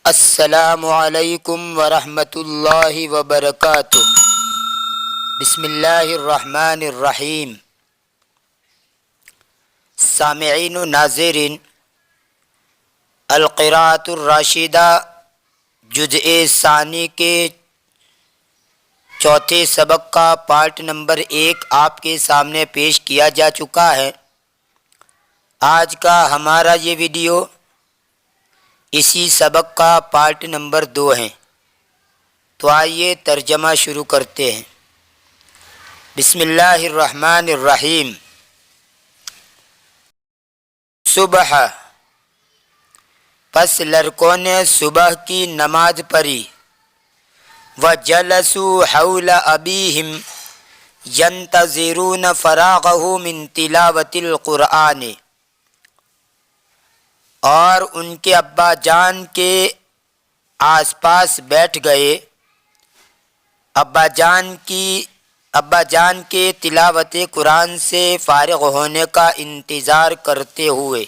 السلام علیکم ورحمۃ اللہ وبرکاتہ۔ بسم اللہ الرحمن الرحیم۔ سامعین و ناظرین، القراءۃ الراشدہ جزء ثانی کے چوتھے سبق کا پارٹ نمبر 1 آپ کے سامنے پیش کیا جا چکا ہے۔ آج کا ہمارا یہ ویڈیو اسی سبق کا پارٹ نمبر 2 ہے۔ تو آئیے ترجمہ شروع کرتے ہیں۔ بسم اللہ الرحمن الرحیم۔ صبح، پس لڑکوں نے صبح کی نماز پڑھی۔ وجلسوا حول ابیہم ینتظرون فراغہ من تلاوت القرآن، اور ان کے ابا جان کے آس پاس بیٹھ گئے، ابا جان کے تلاوت قرآن سے فارغ ہونے کا انتظار کرتے ہوئے۔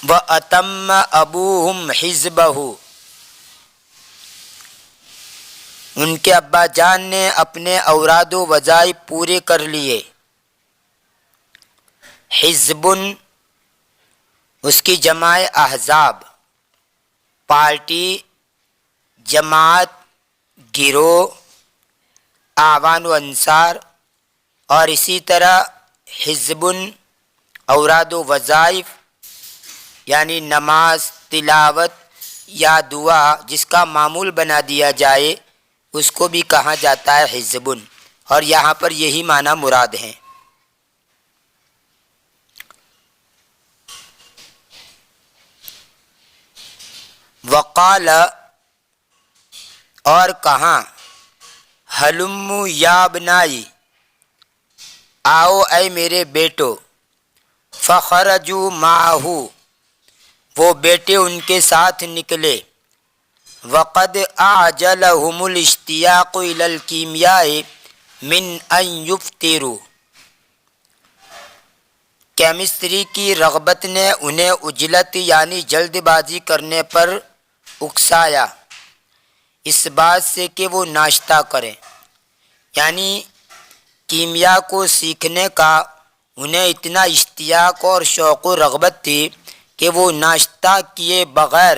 وَأَتَمَّ أَبُوهُمْ حِزْبَهُ، ان کے ابا جان نے اپنے اوراد و وظائف پورے کر لیے۔ حزب اس کی جمع احزاب، پارٹی، جماعت، گروہ، اعوان و انصار، اور اسی طرح حزب اوراد و وظائف یعنی نماز، تلاوت یا دعا جس کا معمول بنا دیا جائے اس کو بھی کہا جاتا ہے حزب، اور یہاں پر یہی معنی مراد ہیں۔ وقال، اور کہاں، ہلموا یا ابنائی، آؤ اے میرے بیٹو۔ فخرجوا معہ، وہ بیٹے ان کے ساتھ نکلے۔ وقد اعجلہم الاشتیاق الی الکیمیاء من ان یفطروا، کیمسٹری کی رغبت نے انہیں عجلت یعنی جلد بازی کرنے پر اکسایا اس بات سے کہ وہ ناشتہ کریں، یعنی کیمیا کو سیکھنے کا انہیں اتنا اشتیاق اور شوق و رغبت تھی کہ وہ ناشتہ کیے بغیر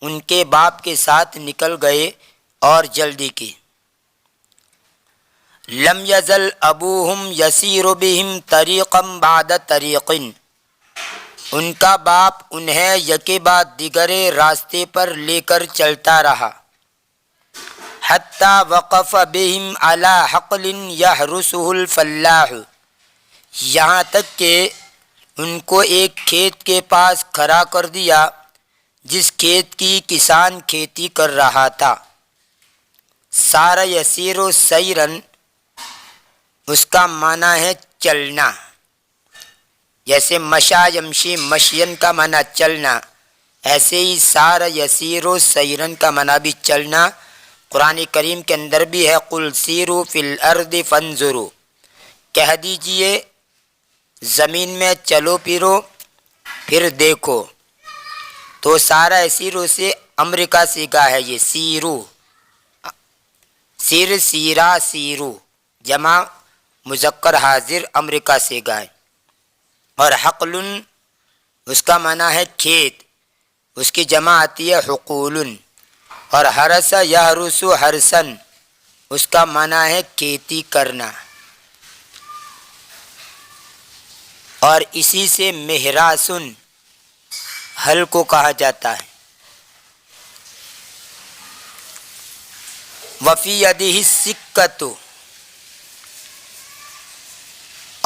ان کے باپ کے ساتھ نکل گئے اور جلدی کی۔ لم یزل ابوہم یسیر بہم طریقا بعد طریق، ان کا باپ انہیں یکے بعد دیگرے راستے پر لے کر چلتا رہا۔ حتی وقف بہم علی حقل یحرسہ الفلاح، یہاں تک کہ ان کو ایک کھیت کے پاس کھڑا کر دیا جس کھیت کی کسان کھیتی کر رہا تھا۔ سار یسیر سیرن، اس کا معنی ہے چلنا، جیسے مشا یمشی مشین کا معنی چلنا، ایسے ہی سار یسیر سیرن کا معنی بھی چلنا۔ قرآن کریم کے اندر بھی ہے قل سیروا فی الارض فانظروا، کہہ دیجئے زمین میں چلو پھرو پھر دیکھو۔ تو سارا یسیرو سے امر کا صیغہ ہے یہ، سیرو، سیر سیرا سیرو، جمع مذکر حاضر امر کا صیغہ ہے۔ اور حقل اس کا معنی ہے کھیت، اس کی جمع آتی ہے حقول۔ اور حرس یحرس حرسن، اس کا معنی ہے کھیتی کرنا، اور اسی سے مہراسن ہل کو کہا جاتا ہے۔ وفی یدہ السکۃ،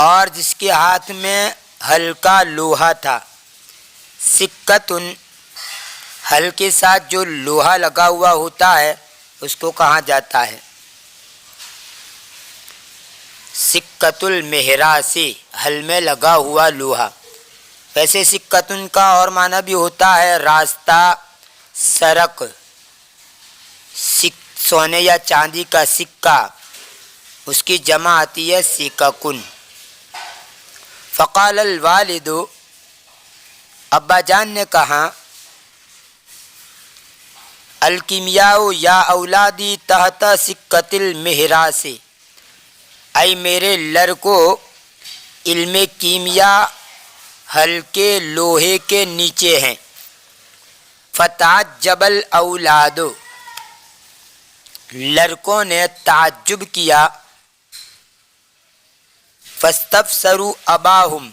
اور جس کے ہاتھ میں ہلکا لوہا تھا۔ سکتن، ہل کے ساتھ جو لوہا لگا ہوا ہوتا ہے اس کو کہا جاتا ہے سکۃ المہراسی، ہل میں لگا ہوا لوہا۔ ویسے سکتن کا اور معنی بھی ہوتا ہے راستہ، سڑک، سونے یا چاندی کا سکہ، اس کی جمع آتی ہے سککن۔ فقال الوالد، ابا جان نے کہا الکیمیاء یا اولادی تحت سکۃ المہراس، اے میرے لڑکو علم کیمیا ہلکے لوہے کے نیچے ہیں۔ فتعجب الاولاد، لڑکوں نے تعجب کیا۔ فاستفسروا اباہم،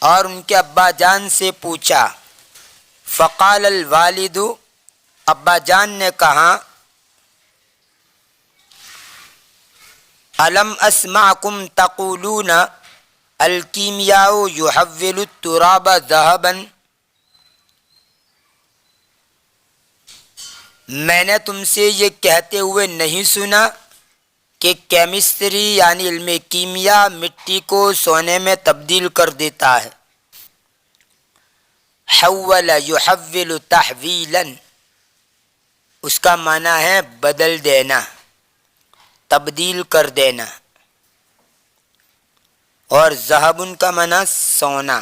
اور ان کے ابا جان سے پوچھا۔ فقال الوالد، ابا جان نے کہا الم اسمعکم تقولون الکیمیاء یحول التراب ذهبا، میں نے تم سے یہ کہتے ہوئے نہیں سنا کہ کیمسٹری یعنی علم کیمیا مٹی کو سونے میں تبدیل کر دیتا ہے۔ حول یحول تحویلا، اس کا معنی ہے بدل دینا، تبدیل کر دینا، اور ذہب کا معنی سونا۔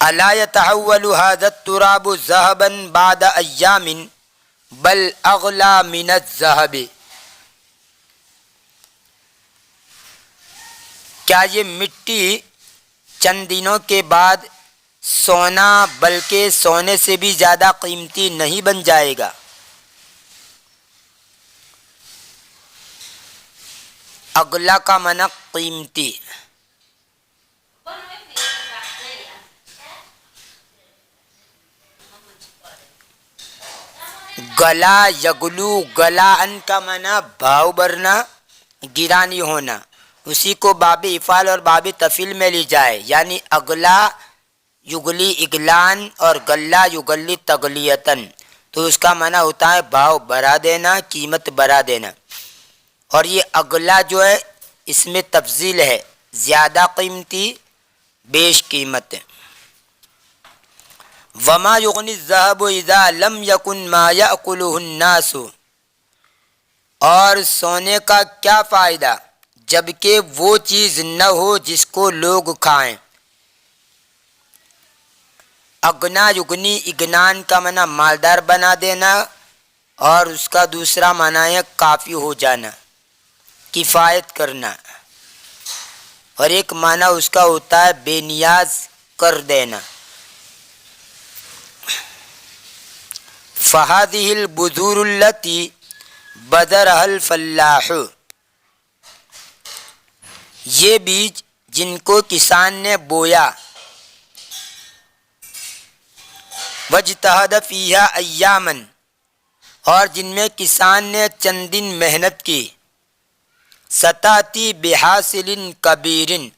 الا يتحول هذا التراب ذهبا بعد ایام بل اغلی من الذهب، کیا یہ مٹی چند دنوں کے بعد سونا بلکہ سونے سے بھی زیادہ قیمتی نہیں بن جائے گا؟ اغلا کا معنی قیمتی۔ گلا یگلو، گلا ان کا معنی بھاؤ بھرنا، گرانی ہونا، اسی کو باب افعال اور باب تفعیل میں لی جائے، یعنی اگلا یگلی اگلان اور گلا یگلی تغلیتن، تو اس کا معنی ہوتا ہے بھاؤ بڑھا دینا، قیمت بڑھا دینا۔ اور یہ اگلا جو ہے اس میں تفضیل ہے، زیادہ قیمتی، بیش قیمت۔ وما یغنی الذهب اذا لم یکن ما یأکلہ الناس، اور سونے کا کیا فائدہ جبکہ وہ چیز نہ ہو جس کو لوگ کھائیں۔ اگنا یگنی اگنان کا معنی مالدار بنا دینا، اور اس کا دوسرا معنی ہے کافی ہو جانا، کفایت کرنا، اور ایک معنی اس کا ہوتا ہے بے نیاز کر دینا۔ فَهَذِهِ الْبُذُورُ الَّتِي بَذَرَهَا الْفَلَّاحُ، یہ بیج جن کو کسان نے بویا، وَاجْتَهَدَ فِيهَا أَيَّامًا، اور جن میں کسان نے چند دن محنت کی، سَتَأْتِي بِحَاصِلٍ كَبِيرٍ،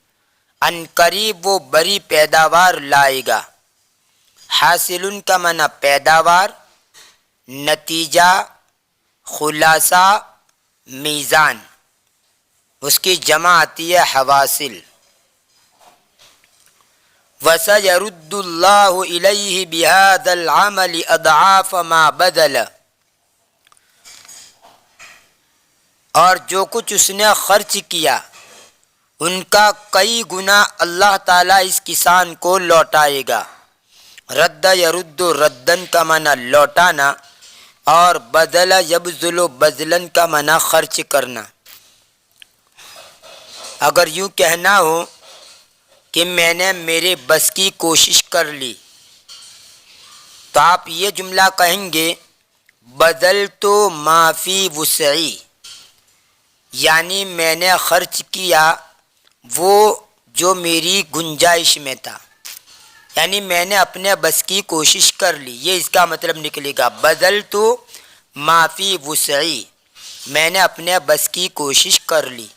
ان قریب وہ بڑی پیداوار لائے گا۔ حاصل کا معنی پیداوار، نتیجہ، خلاصہ، میزان، اس کی جمع آتی ہے حواصل۔ وَسَيَرُدُّ اللَّهُ إِلَيْهِ بِهَذَا الْعَمَلِ أَضْعَافَ مَا بَذَلَ، اور جو کچھ اس نے خرچ کیا ان کا کئی گنا اللہ تعالیٰ اس کسان کو لوٹائے گا۔ رد یرد ردن کا معنی لوٹانا، اور بدل یبذل بذلن کا معنی خرچ کرنا۔ اگر یوں کہنا ہو کہ میں نے میرے بس کی کوشش کر لی، تو آپ یہ جملہ کہیں گے بدلت ما فی وسعی، یعنی میں نے خرچ کیا وہ جو میری گنجائش میں تھا، یعنی میں نے اپنے بس کی کوشش کر لی، یہ اس کا مطلب نکلے گا۔ بدلت ما فی وسعی، میں نے اپنے بس کی کوشش کر لی۔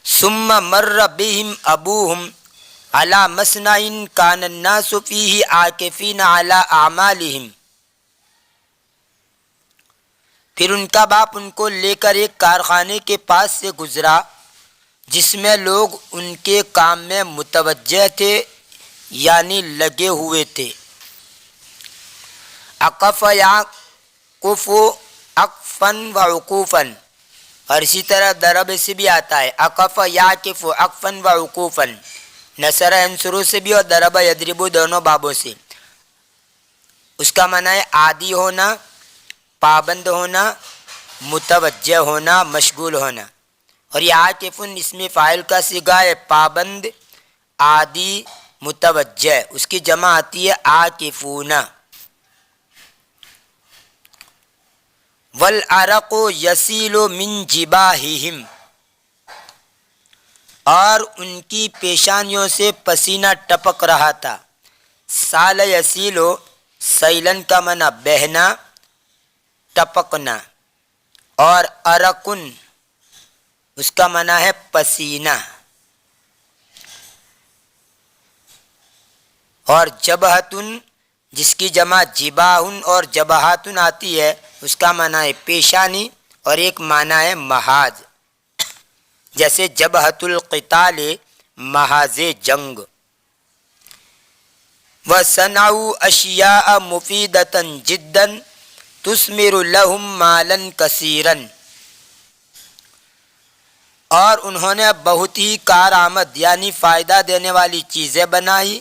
ثم مر بهم ابوهم على مصنع كان الناس فيه عاكفين على اعمالهم، پھر ان کا باپ ان کو لے کر ایک کارخانے کے پاس سے گزرا جس میں لوگ ان کے کام میں متوجہ تھے، یعنی لگے ہوئے تھے۔ اقف یعقف اقفا وعقوفا، اور اسی طرح ضرب سے بھی آتا ہے اقف یعکف عقفن و عقوفن، نصر ینصرو سے بھی اور ضرب یضرب دونوں بابوں سے۔ اس کا معنی ہے عادی ہونا، پابند ہونا، متوجہ ہونا، مشغول ہونا۔ اور یہ عاکفن اسم فاعل کا صیغہ ہے، پابند، عادی، متوجہ، اس کی جمع آتی ہے عاکفون۔ والعرق یسیل من جباہہم، اور ان کی پیشانیوں سے پسینہ ٹپک رہا تھا۔ سال یسیلو، سیلن کا معنی بہنا، ٹپکنا، اور عرقن اس کا معنی ہے پسینہ۔ اور جبہتن جس کی جمع جباہن اور جبہاتن آتی ہے، اس کا معنی ہے پیشانی، اور ایک معنی ہے محاذ، جیسے جبہت القتال، محاذ جنگ۔ وَصَنَعُوا أَشْيَاءَ مُفِيدَةً جِدًّا تُثْمِرُ لَهُمْ مَالًا كَثِيرًا، اور انہوں نے بہت ہی کارآمد یعنی فائدہ دینے والی چیزیں بنائی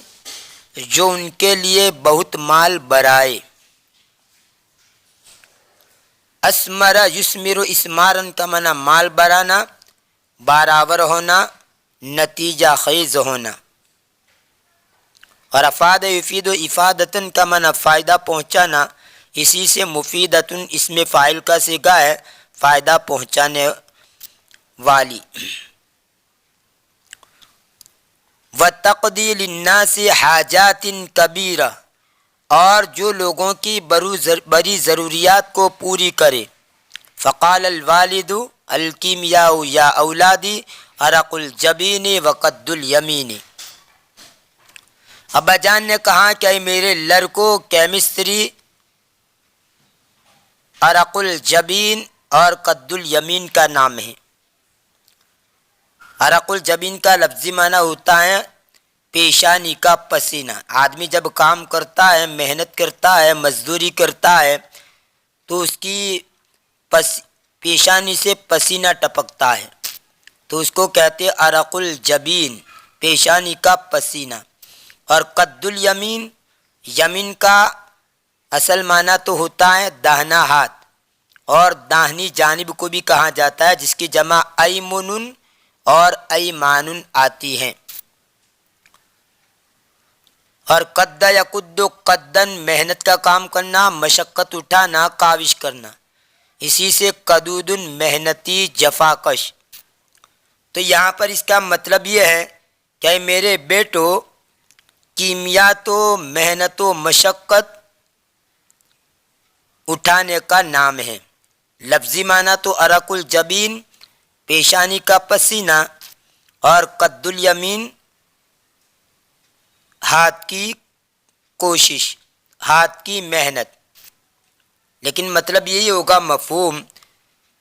جو ان کے لیے بہت مال برائے۔ اسمر یثمر، اسمارن کا معنی مال برانا، بارآور ہونا، نتیجہ خیز ہونا۔ اور افاد یفید افادتن کا معنی فائدہ پہنچانا، اسی سے مفیدتن اسم فاعل کا صیغہ ہے، فائدہ پہنچانے والی۔ وَتَقْضِي لِلنَّاسِ حَاجَاتٍ كَبِيرَةٍ، اور جو لوگوں کی بڑی ضروریات کو پوری کرے۔ فقال الوالد الکیمیاء یا اولادی عرق الجبین وقد الیمین، ابا جان نے کہا کہ اے میرے لڑکو، کیمسٹری عرق الجبین اور قد الیمین کا نام ہے۔ عرق الجبین کا لفظی معنی ہوتا ہے پیشانی کا پسینہ۔ آدمی جب کام کرتا ہے، محنت کرتا ہے، مزدوری کرتا ہے، تو اس کی پیشانی سے پسینہ ٹپکتا ہے، تو اس کو کہتے عرق الجبین، پیشانی کا پسینہ۔ اور قد الیمین، یمین کا اصل معنی تو ہوتا ہے داہنا ہاتھ، اور داہنی جانب کو بھی کہا جاتا ہے، جس کی جمع ایمن اور ایمان آتی ہیں۔ اور قد یقد قدن، محنت کا کام کرنا، مشقت اٹھانا، کاوش کرنا، اسی سے قدود محنتی، جفاکش۔ تو یہاں پر اس کا مطلب یہ ہے کہ میرے بیٹو، کیمیا تو محنت و مشقت اٹھانے کا نام ہے۔ لفظی معنی تو عرق الجبین، پیشانی کا پسینہ، اور قد الیمین، ہاتھ کی کوشش، ہاتھ کی محنت۔ لیکن مطلب یہی ہوگا مفہوم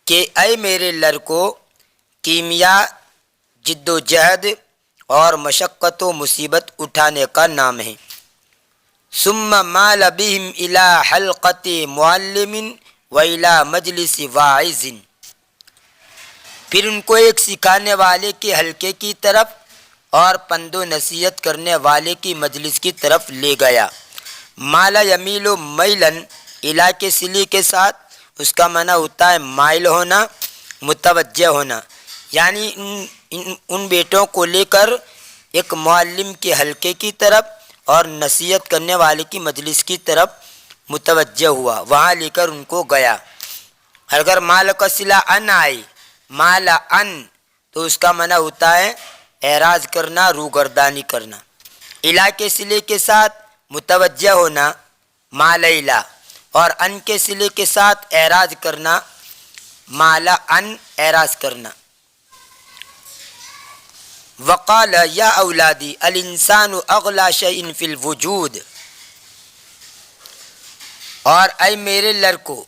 کہ اے میرے لڑکو، کیمیا جد و جہد اور مشقت و مصیبت اٹھانے کا نام ہے۔ ثم مال بهم الى حلقة معلم والى مجلس واعظ، پھر ان کو ایک سکھانے والے کے حلقے کی طرف اور پند و نصیحت کرنے والے کی مجلس کی طرف لے گیا۔ مالا یمیل میلن، الہ کے صلے کے ساتھ اس کا معنی ہوتا ہے مائل ہونا، متوجہ ہونا، یعنی ان بیٹوں کو لے کر ایک معلم کے حلقے کی طرف اور نصیحت کرنے والے کی مجلس کی طرف متوجہ ہوا، وہاں لے کر ان کو گیا۔ اگر مال کا صلہ ان آئے، مالا ان، تو اس کا معنی ہوتا ہے اعراض کرنا، روگردانی کرنا۔ الہ کے صلے کے ساتھ متوجہ ہونا، مال الہ، اور ان کے صلے کے ساتھ اعراض کرنا، مالا ان، اعراض کرنا۔ وقال یا اولادی الانسان اغلی شیء فی الوجود، اور اے میرے لڑکو،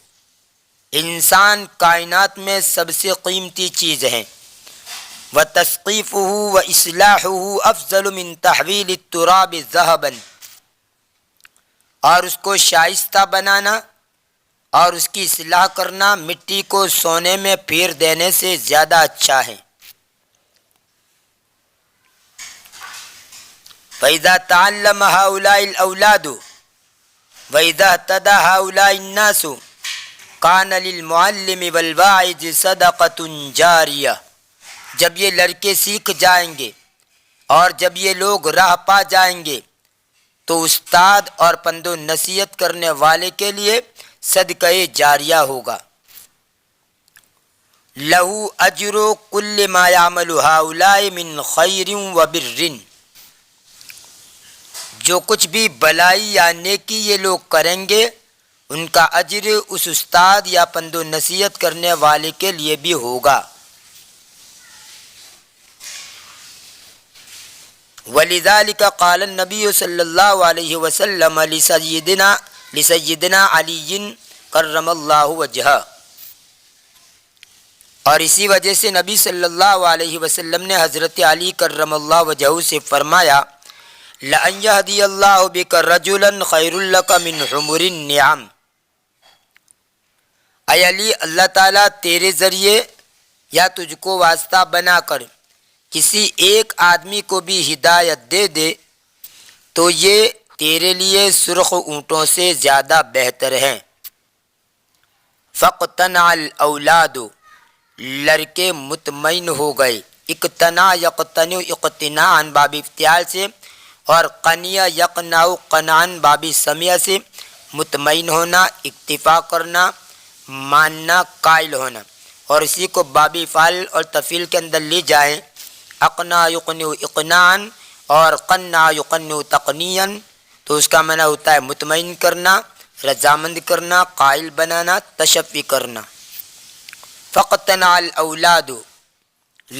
انسان کائنات میں سب سے قیمتی چیز ہے۔ وتثقیفہ واصلاحہ افضل من تحویل التراب ذهبا، اور اس کو شائستہ بنانا اور اس کی اصلاح کرنا مٹی کو سونے میں پھیر دینے سے زیادہ اچھا ہے۔ فَإِذَا تَعَلَّمَ هَؤُلَاءِ الْأَوْلَادُ وَإِذَا اهْتَدَى هَؤُلَاءِ النَّاسُ كَانَ لِلْمُعَلِّمِ وَالْوَاعِظِ صَدَقَةٌ جَارِيَةٌ، جب یہ لڑکے سیکھ جائیں گے اور جب یہ لوگ راہ پا جائیں گے تو استاد اور پند و نصیحت کرنے والے کے لیے صدقہ جاریہ ہوگا۔ لَهُ أَجْرُ كُلِّ مَا يَعْمَلُ هَؤُلَاءِ مِنْ خَيْرٍ وَبِرٍّ، جو کچھ بھی بلائی یا نیکی یہ لوگ کریں گے ان کا اجر اس استاد یا پند و نصیحت کرنے والے کے لیے بھی ہوگا۔ وَلِذَلِكَ قَالَ النَّبِيُّ صلی اللہ علیہ وسلم لِسَيِّدِنَا عَلِيٍّ کرم اللہ وجہہ، اور اسی وجہ سے نبی صلی اللہ علیہ وسلم نے حضرت علی کرم اللہ وجہہ سے فرمایا لَأَنْ يَهْدِيَ اللَّهُ بِكَ رَجُلًا خَيْرٌ لَكَ مِنْ حُمُرِ النِّعَمِ، اے علی، اللہ تعالیٰ تیرے ذریعے یا تجھ کو واسطہ بنا کر کسی ایک آدمی کو بھی ہدایت دے دے تو یہ تیرے لیے سرخ اونٹوں سے زیادہ بہتر ہے۔ فَاقْتَنَعَ الْأَوْلَادُ، لڑکے مطمئن ہو گئے۔ اقتناع یقتنع اقتناعًا باب افتعال سے، اور قنیہ یقنع قنعًا باب سمیع سے، مطمئن ہونا، اکتفا کرنا، ماننا، قائل ہونا، اور اسی کو باب فعل اور تفعیل کے اندر لے جائیں، اقنع یقنع اقناعًا اور قنع یقنع تقنیعًا، تو اس کا معنی ہوتا ہے مطمئن کرنا، رضامند کرنا، قائل بنانا، تشفی کرنا۔ فَاقْتَنَعَ الْأَوْلَادُ،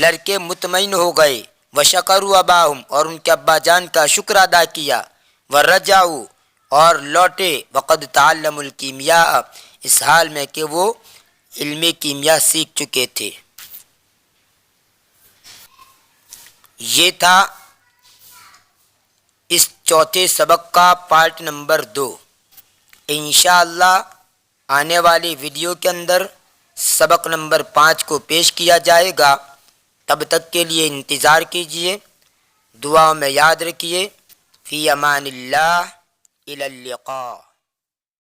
لڑکے مطمئن ہو گئے، وَشَكَرُوا أَبَاهُمْ، اور ان کے ابا جان کا شکر ادا کیا، وَرَجَعُوا، اور لوٹے، وَقَدْ تَعَلَّمُوا الْكِيمِيَاءَ، اس حال میں کہ وہ علم کیمیا سیکھ چکے تھے۔ یہ تھا اس چوتھے سبق کا پارٹ نمبر 2۔ انشاءاللہ آنے والی ویڈیو کے اندر سبق نمبر 5 کو پیش کیا جائے گا۔ تب تک کے لیے انتظار کیجیے، دعاؤں میں یاد رکھیے۔ فی امان اللہ، الی اللقاء۔